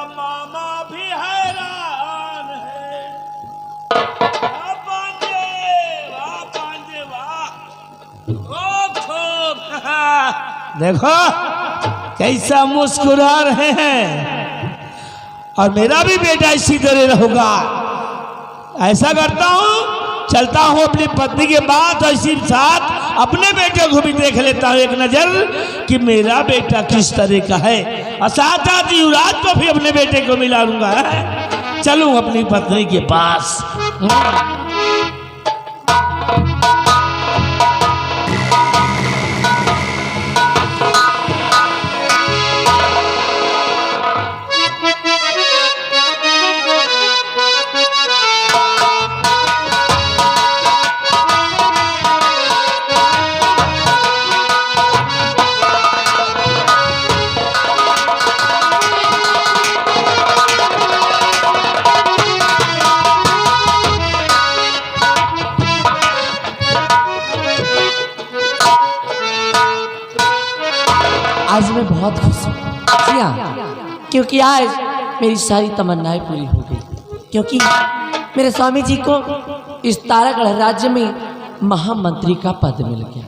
मामा भी हैरान है। वाह पांजे वाह। देखो कैसा मुस्कुरा रहे हैं। और मेरा भी बेटा इसी तरह होगा। ऐसा करता हूँ, चलता हूँ अपनी पत्नी के बाद और इसी साथ अपने बेटे को भी देख लेता हूँ एक नजर कि मेरा बेटा किस तरह का है। और साथ साथ युवराज को भी अपने बेटे को मिला लूंगा। चलूं अपनी पत्नी के पास। आज मैं बहुत खुश हूँ। जी हाँ, क्योंकि आज मेरी सारी तमन्नाएं पूरी हो गई। क्योंकि मेरे स्वामी जी को इस तारागढ़ राज्य में महामंत्री का पद मिल गया।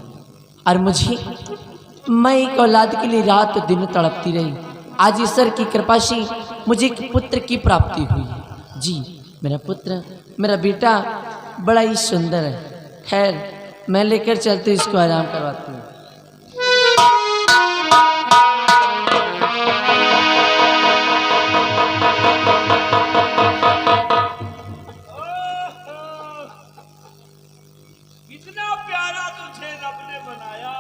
और मुझे, मैं एक औलाद के लिए रात दिन तड़पती रही। आज ईश्वर की कृपा से मुझे एक पुत्र की प्राप्ति हुई। जी, मेरा पुत्र, मेरा बेटा बड़ा ही सुंदर है। खैर, मैं लेकर चलते इसको आराम करवाती हूँ। कितना प्यारा तुझे रब ने बनाया,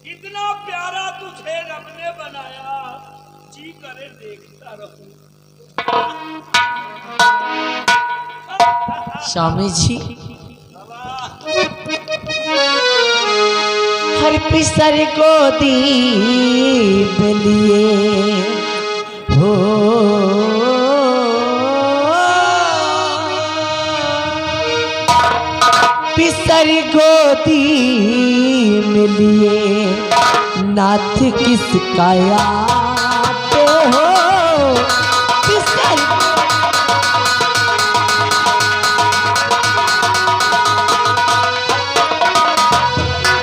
कितना प्यारा तुझे रब ने बनाया। जी करे देखता रहूं। स्वामी जी, हर पिसर गोदी में लिए हो, पिसर गोदी में लिए नाथ किसका याद हो। पिसर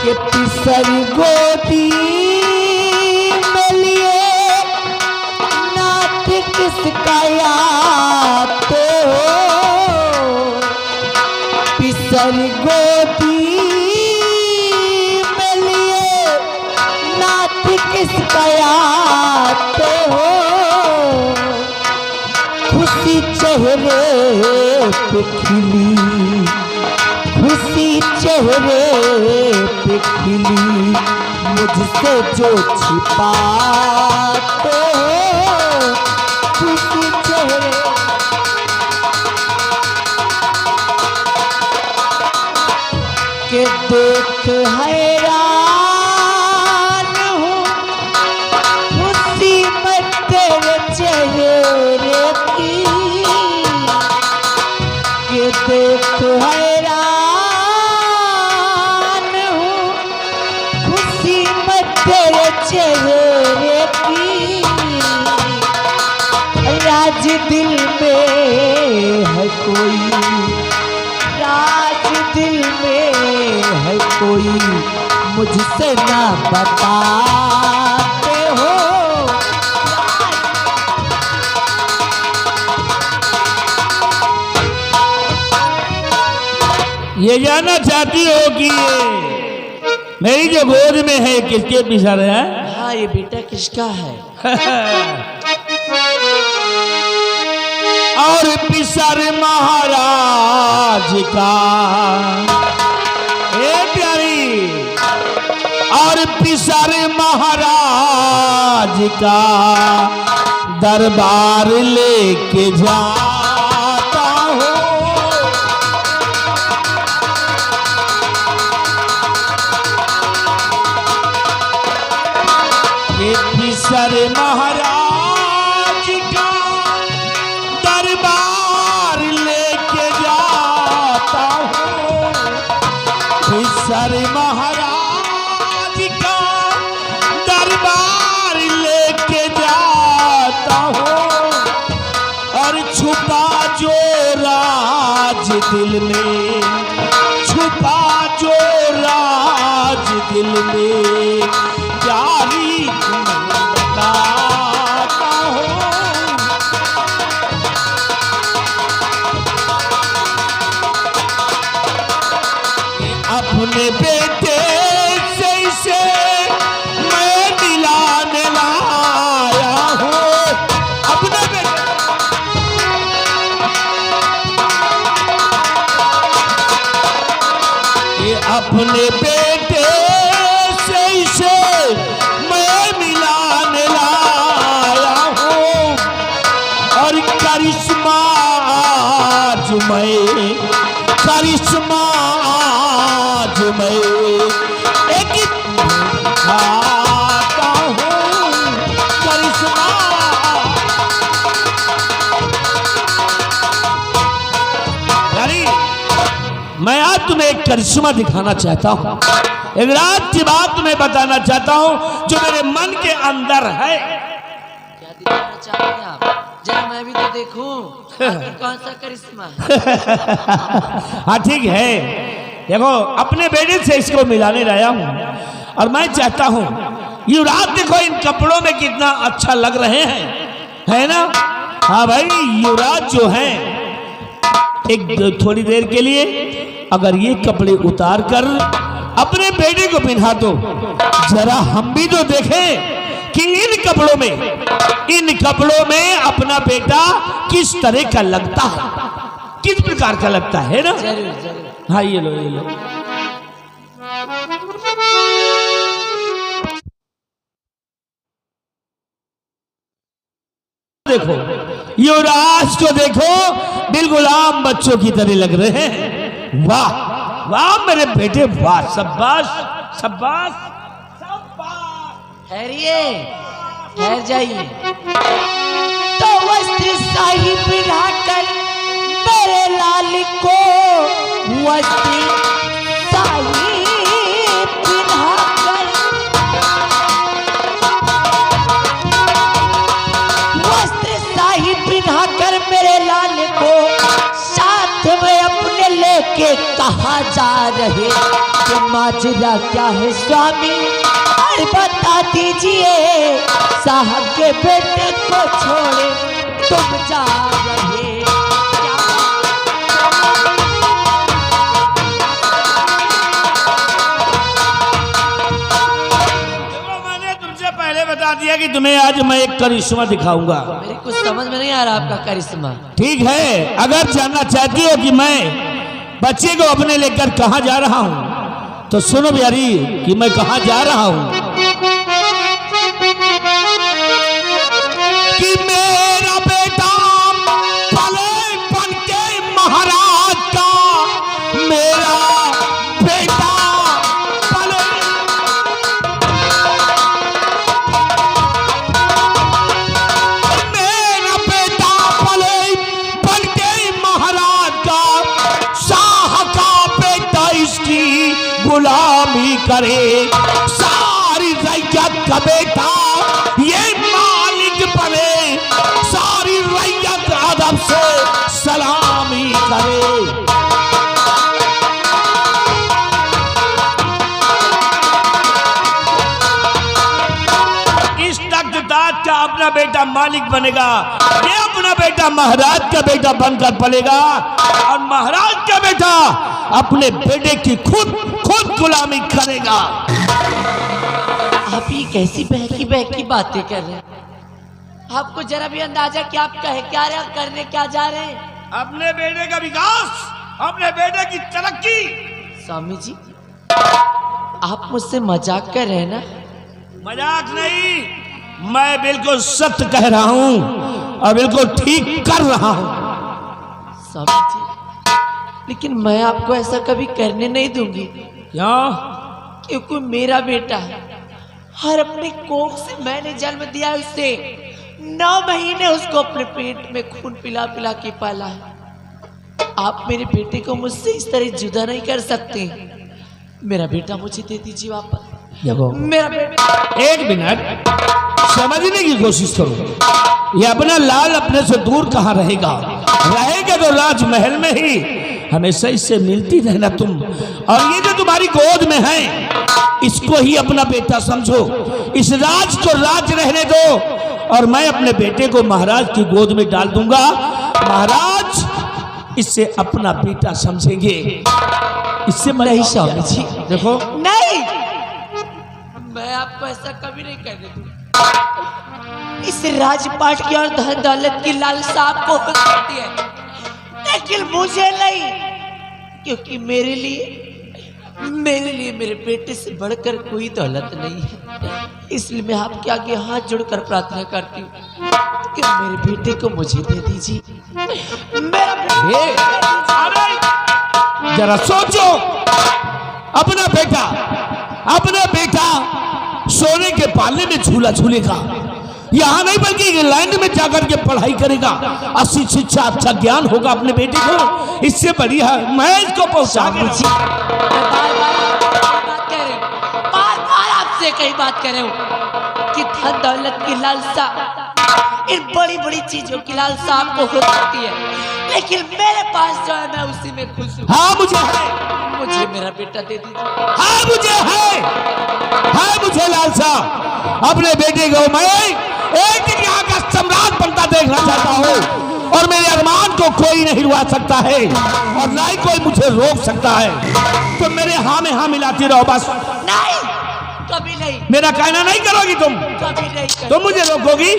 के पिसर गोदी में लिए नाथ किसका याद हो। पिसर गोदी में लिए नाथ किसका याद हो। खुशी चेहरे पे खिली, खुशी चेहरे पे खिली, मुझसे जो छिपाते हो। खुशी चेहरे के देख हैरान हूँ, खुशी मैं तेरे चेहरे की। के देख हैरान हूँ, खुशी मैं तेरे चेहरे की। राज दिल में है कोई, राज दिल में है कोई, मुझसे ना बताते हो। ये जानना चाहती हो कि ये मेरी जो गोद में है किसके पिसा रहा है? हाँ, ये बेटा किसका है? और पिसर महाराज का। ए प्यारी, और पिसर महाराज का दरबार लेके जाता हूँ। ये पिसर महाराज का दरबार लेके जाता हूँ। पिसर महाराज का दरबार लेके जाता हूँ। दिल में, छुपा जो राज दिल में, प्यारी तुम्हें बताता हूँ। अपने बेटे से इसे मैं मिलाने लाया हूँ। अपने बेटे, ये अपने बेटे से इसे मैं मिलाने लाया हूँ। और करिश्मा आज मैं, करिश्मा आज मैं एक खाता हूँ। करिश्मा यानी मैं आज तुम्हें एक करिश्मा दिखाना चाहता हूँ, एक रात की बात तुम्हें बताना चाहता हूँ जो मेरे मन के अंदर है। क्या दिखाना चाहते हैं आप? जरा मैं भी तो देखूं आखिर कौन सा करिश्मा है। हाँ ठीक है, देखो अपने बेटे से इसको मिलाने लाया हूँ और मैं चाहता हूँ युवराज देखो इन कपड़ों में कितना अच्छा लग रहे हैं, है ना? हाँ भाई, युवराज जो है एक थोड़ी देर के लिए अगर ये कपड़े उतार कर अपने बेटे को पहना दो, जरा हम भी तो देखें कि इन कपड़ों में अपना बेटा किस तरह का लगता है, किस प्रकार का लगता है ना? जरूर जरूर। हाँ ये लो ये लो। देखो युवराज को देखो, बिल्कुल आम बच्चों की तरह लग रहे हैं। वाह वाह मेरे बेटे वाह, शाबाश शाबाश शाबाश। ठहरिए, ठहर जाइए। तो वस्त्र शाही पिढ़ाकर मेरे लाल को, वस्त्र शाही पिढ़ाकर, वस्त्र शाही पिढ़ाकर मेरे लाल को साथ में अपने लेके कहा जा रहे कि माजरा क्या है स्वामी, और बता दीजिए साहब के बेटे को छोड़े तुम जा रहे क्या? देखो मैंने तुमसे पहले बता दिया कि तुम्हें आज मैं एक करिश्मा दिखाऊंगा। मेरी कुछ समझ में नहीं आ रहा आपका करिश्मा। ठीक है, अगर जानना चाहती हो कि मैं बच्चे को अपने लेकर कहाँ जा रहा हूँ तो सुनो प्यारी कि मैं कहाँ जा रहा हूँ। कि मेरा बेटा पले बन के महाराज का, मेरा बेटा पले, मेरा बेटा पले बन के महाराज का, शाह का बेटा इसकी गुलामी करे, सारी रैयत का बेटा ये मालिक बने, सारी रैयत अदब से सलामी करे। इस तख्त ताज का अपना बेटा मालिक बनेगा, ये अपना बेटा महाराज का बेटा बनकर पलेगा, और महाराज का बेटा अपने बेटे की खुद गुलामी करेगा। आप ये कैसी बहकी बहकी बातें कर रहे हैं? आपको जरा भी अंदाजा क्या आप कहे क्या रहे, करने क्या जा रहे हैं? अपने बेटे का विकास, अपने बेटे की तरक्की। स्वामी जी आप मुझसे मजाक कर रहे हैं ना? मजाक नहीं, मैं बिल्कुल सत्य कह रहा हूँ और बिल्कुल ठीक कर रहा हूँ। स्वामी जी लेकिन मैं आपको ऐसा कभी करने नहीं दूंगी। क्यों? क्योंकि मेरा बेटा हर अपने कोख से मैंने जन्म दिया है, उससे 9 महीने उसको अपने पेट में खून पिला पिला के पाला है। आप मेरे बेटे को मुझसे इस तरह जुदा नहीं कर सकते। मेरा बेटा मुझे दे दीजिए वापस। देखो मेरा बेटा, एक मिनट समझने की कोशिश करो, ये अपना लाल अपने से दूर कहाँ रहेगा? रहेगा तो राजमहल में ही, हमेशा इससे मिलती रहना तुम। और ये जो तुम्हारी गोद में है इसको ही अपना बेटा समझो, इस राज को राज रहने दो और मैं अपने बेटे को महाराज की गोद में डाल दूंगा। महाराज इससे अपना बेटा समझेंगे। इससे नहीं स्वामी जी, देखो नहीं, मैं आपको ऐसा कभी नहीं कहने दूंगा। इस राजपाट की और धन दौलत की लालसा आपको हो सकती है, लेकिन मुझे नहीं, क्योंकि मेरे लिए मेरे बेटे से बढ़कर कोई दौलत नहीं है। इसलिए मैं आपके आगे हाथ जोड़कर प्रार्थना करती हूँ कि मेरे बेटे को मुझे दे दीजिए। मेरा जरा सोचो, अपना बेटा सोने के पाले में झूला झूलेगा, यहाँ नहीं बल्कि इंग्लैंड में जाकर के पढ़ाई करेगा, अच्छी शिक्षा अच्छा ज्ञान होगा अपने बेटे को। इससे बढ़िया मैं इसको पहुंचा बार आपसे कई बात कर रहे हो कि धन दौलत की लालसा, इन बड़ी बड़ी चीजों की लालसा आपको हो सकती है, लेकिन मेरे पास जो है मैं उसी में खुश हूँ। हाँ मुझे मेरा बेटा दे दीजिए। हाँ मुझे लालसा, अपने बेटे को मैं एक दिन यहाँ का सम्राट बनता देखना चाहता हूँ और मेरे अरमान को कोई नहीं रुआ सकता है और ना ही कोई मुझे रोक सकता है। तो मेरे हाँ में हाँ मिलाती रहो बस। नहीं, कभी नहीं। मेरा कहना नहीं करोगी तुम? कभी नहीं। तुम मुझे रोकोगी?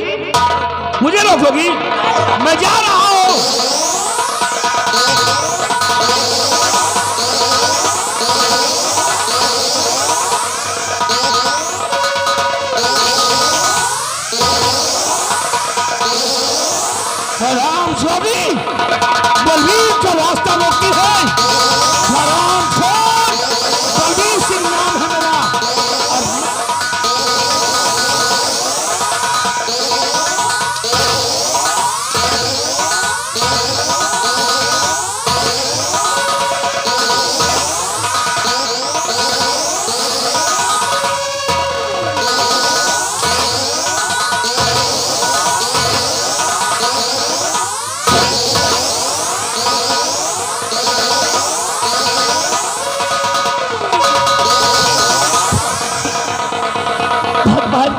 मैं जा रहा हूँ। राम स्वामी बलवीर का रास्ता रोकती है। राम खोल, बलवीर सिंह नाम है मेरा।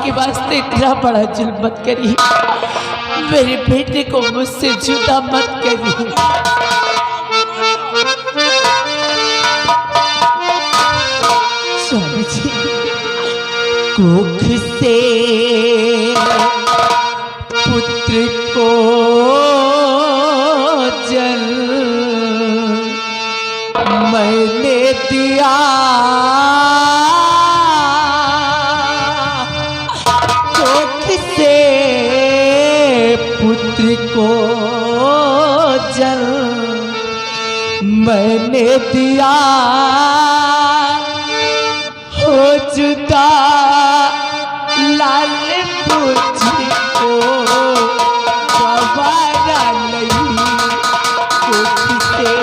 के वास्ते इतना बड़ा जुल्म मत करिए, मेरे बेटे को मुझसे जुदा मत करिए। स्वामी जी, कोख से पुत्र को जल मैंने दिया, पुत्र को जल मैंने दिया, हो जुदा लाल मुझको गवारा नहीं। कोख से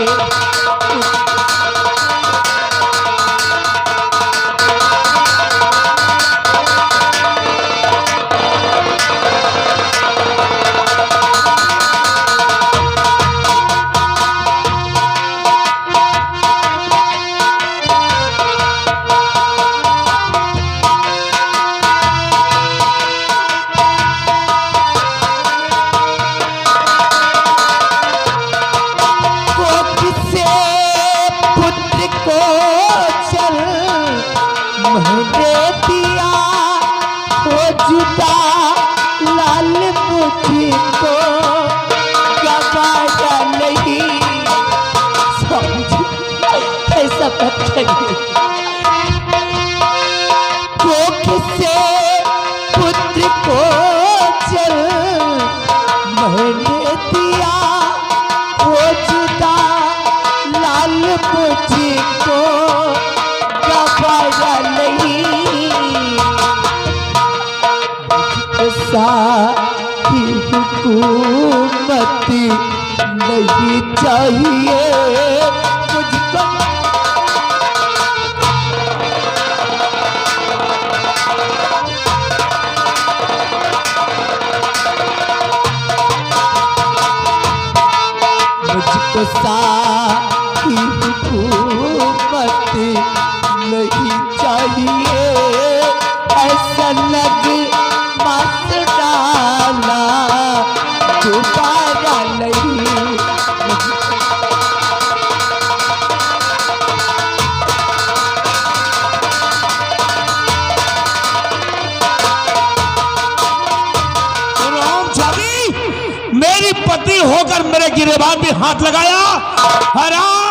कोख से पुत्र को जल मैंने दिया, वो जुदा लाल मुझको गवारा नहीं। साही हुकूमत नहीं चाहिए मुझको। मुझको साही हुकूमत नहीं चाहिए, ऐसा लग मत डाला दोबारा नहीं। मेरी पत्नी होकर मेरे गिरेबान भी हाथ लगाया, हराम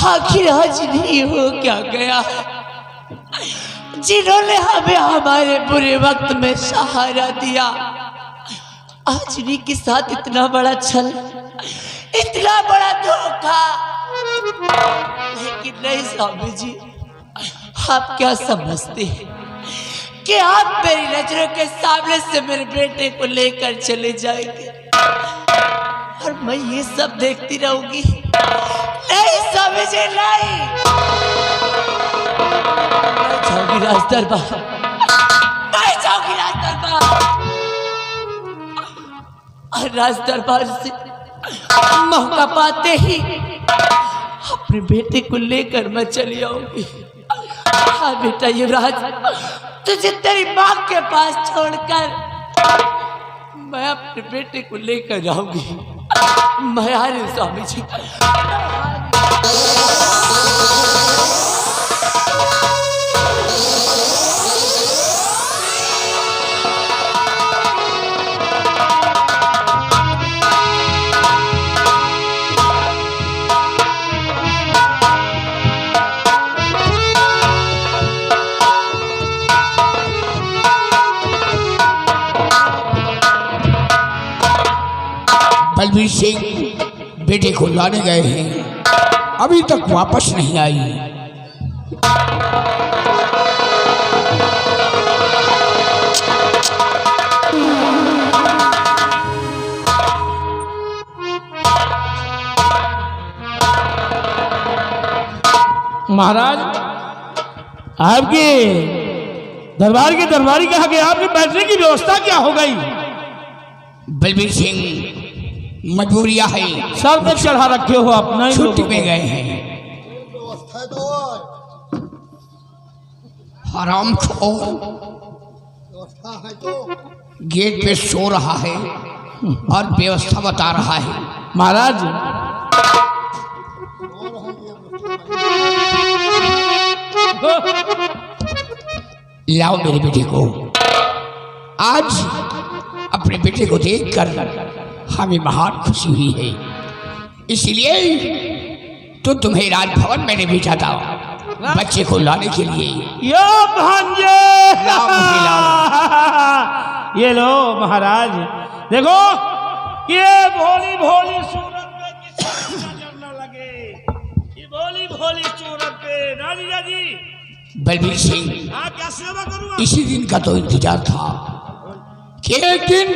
आखिर आज नहीं हो क्या गया, जिन्होंने हमें हमारे बुरे वक्त में सहारा दिया, आज उन्हीं के साथ इतना बड़ा छल, इतना बड़ा धोखा। लेकिन नहीं स्वामी जी, आप क्या समझते हैं कि आप मेरी नजरों के सामने से मेरे बेटे को लेकर चले जाएंगे और मैं ये सब देखती रहूंगी? नहीं स्वामी जी, नहीं। मैं जाऊंगी राज दरबार, मैं जाऊंगी राज दरबार, और राज दरबार से मौका पाते ही अपने बेटे को लेकर मैं चली आऊंगी। हाँ बेटा युवराज, तुझे तेरी माँ के पास छोड़कर मैं अपने बेटे को लेकर जाऊंगी। मैं आ रही हूँ स्वामी जी। बलबीर सिंह बेटे को लाने गए हैं, अभी तक वापस नहीं आई। महाराज, आपके दरबार के दरबारी कहा कि आपके बैठने की व्यवस्था क्या हो गई? बलबीर सिंह, मजबूरियां है, सर पर चढ़ा रखे हो आप, नहीं छुट्टी में गए हैं। हराम खोर गेट पे सो रहा है और व्यवस्था बता रहा है। महाराज, लाओ मेरे बेटे को। आज अपने बेटे को देखकर हमें महान खुशी हुई है, इसलिए तो तुम्हें राजभवन मैंने भेजा था बच्चे को लाने के लिए। यो भांजे, ये लो महाराज, देखो ये भोली भोली सूरत पे किसी का नजर न लगे, ये भोली भोली सूरत पे राजा जी। बलबीर सिंह, क्या सेवा करूं? इसी दिन का तो इंतजार था कि एक दिन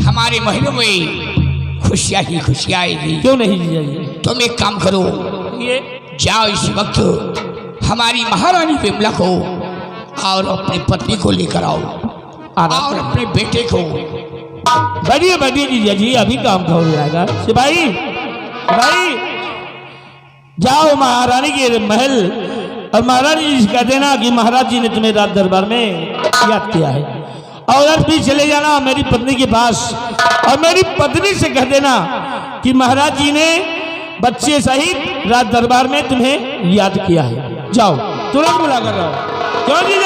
हमारे महलों में खुशियां ही खुशियां आएगी। क्यों नहीं जाइए? तुम एक काम करो, ये जाओ इस वक्त हमारी महारानी विमला को और अपनी पत्नी को लेकर आओ और अपने बेटे को। बढ़िए बढ़िए जीजा जी, अभी काम हो जाएगा। सिपाही सिपाही, जाओ महारानी के महल और महारानी जी से कह देना कि महाराज जी ने तुम्हें रात दरबार में याद किया है और उधर भी चले जाना मेरी पत्नी के पास, और मेरी पत्नी से कह देना कि महाराज जी ने बच्चे सहित राज दरबार में तुम्हें याद किया है। जाओ, तुरंत बुला कर रहा हूं। क्यों जी?